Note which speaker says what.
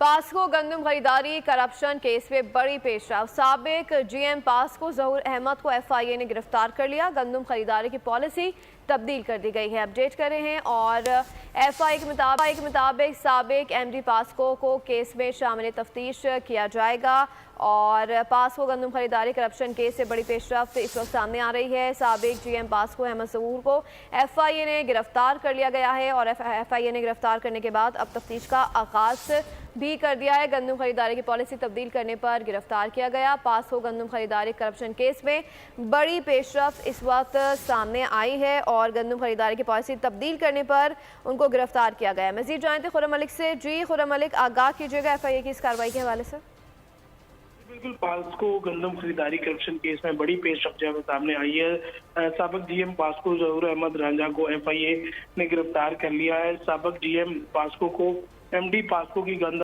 Speaker 1: POCSO गंदम खरीदारी corruption case में बड़ी पेशरफ। साबिक जीएम पास्को ज़हूर अहमद को एफआईए ने गिरफ्तार कर लिया। गंदम खरीदारी की पॉलिसी तब्दील कर दी गई है। अपडेट कर रहे हैं और एफआईए के मुताबिक साबिक एमडी पास्को को केस में शामिल तफ्तीश किया जाएगा और पास्को गंदम खरीदारी करप्शन केस से बड़ी पेशरफ इस वक्त सामने आ रही है। साबिक जीएम पास्को अहमद ज़हूर को एफआईए ने गिरफ्तार कर लिया गया है और एफआईए ने गिरफ्तार करने के बाद अब तफ्तीश का आगाज भी कर दिया है। गंदम खरीदारी की पॉलिसी तब्दील करने पर गिरफ्तार किया गया। पास्को गंदम खरीदारी करप्शन केस में बड़ी पेशरफ इस वक्त सामने आई है और गंदम खरीदारी की पॉलिसी तब्दील करने पर उनको गिरफ्तार किया गया है। मजीद जानते खुर्रम मलिक से। जी खुर्रम मलिक, आगाह कीजिएगा एफआईए की इस कार्रवाई के हवाले से।
Speaker 2: बिल्कुल, पास्को गंदम खरीदारी करप्शन केस में बड़ी पेशरफ जो है सामने आई है। साबिक जीएम पास्को ज़हूर अहमद रांझा को एफआईए ने गिरफ्तार कर लिया है। साबिक जीएम पास्को को एमडी पास्को की गंदम